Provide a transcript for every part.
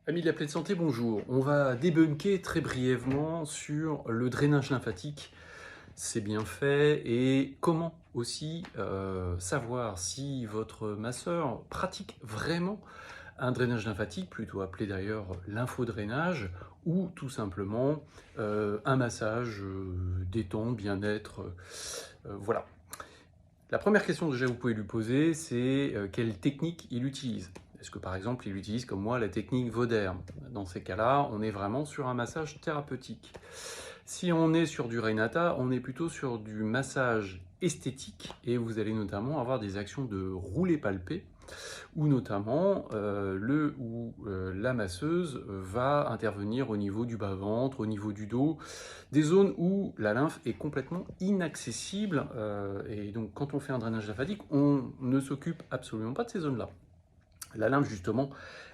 Amis de la pleine santé, bonjour. On va débunker très brièvement sur le drainage lymphatique, ses bienfaits et comment aussi savoir si votre masseur pratique vraiment un drainage lymphatique, plutôt appelé d'ailleurs lymphodrainage, ou tout simplement un massage détente, bien-être. Voilà. La première question déjà que vous pouvez lui poser, c'est quelle technique il utilise. Est-ce que par exemple il utilise comme moi la technique Voder? Dans ces cas-là, on est vraiment sur un massage thérapeutique. Si on est sur du Reinata, on est plutôt sur du massage esthétique et vous allez notamment avoir des actions de rouler palpé où notamment la masseuse va intervenir au niveau du bas-ventre, au niveau du dos, des zones où la lymphe est complètement inaccessible. Et donc quand on fait un drainage lymphatique, on ne s'occupe absolument pas de ces zones-là. La lymphe, justement,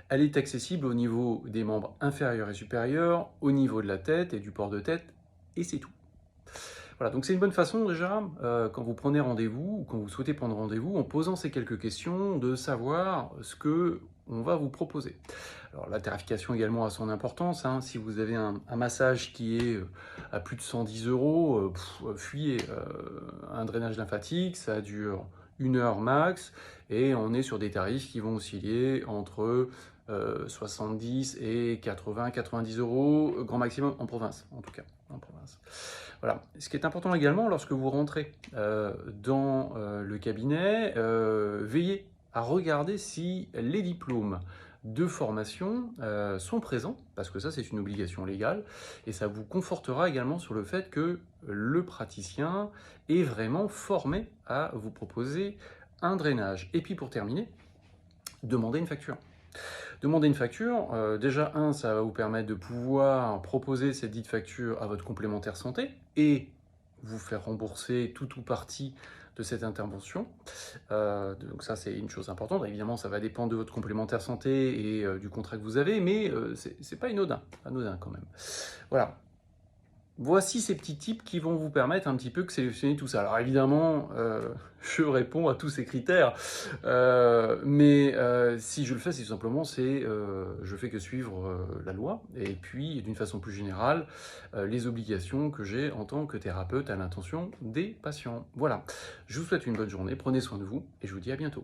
elle est accessible au niveau des membres inférieurs et supérieurs, au niveau de la tête et du port de tête, et c'est tout. Voilà, donc c'est une bonne façon déjà, quand vous prenez rendez-vous, ou quand vous souhaitez prendre rendez-vous, en posant ces quelques questions, de savoir ce que on va vous proposer. Alors la tarification également a son importance, hein. Si vous avez un massage qui est à plus de 110 euros, fuyez. Un drainage lymphatique, ça dure 1 heure max, et on est sur des tarifs qui vont osciller entre 70 et 80, 90 euros, grand maximum en province, en tout cas, en province. Voilà. Ce qui est important également, lorsque vous rentrez dans le cabinet, veillez à regarder si les diplômes de formation sont présents, parce que ça c'est une obligation légale, et ça vous confortera également sur le fait que le praticien est vraiment formé à vous proposer un drainage. Et puis pour terminer, demandez une facture. Demander une facture, déjà, ça va vous permettre de pouvoir proposer cette dite facture à votre complémentaire santé et vous faire rembourser tout ou partie de cette intervention. Donc ça, c'est une chose importante. Évidemment, ça va dépendre de votre complémentaire santé et du contrat que vous avez, mais c'est pas anodin quand même. Voilà. Voici ces petits tips qui vont vous permettre un petit peu de sélectionner tout ça. Alors évidemment, je réponds à tous ces critères, mais si je le fais, c'est tout simplement, je fais que suivre la loi, et puis d'une façon plus générale, les obligations que j'ai en tant que thérapeute à l'intention des patients. Voilà, je vous souhaite une bonne journée, prenez soin de vous, et je vous dis à bientôt.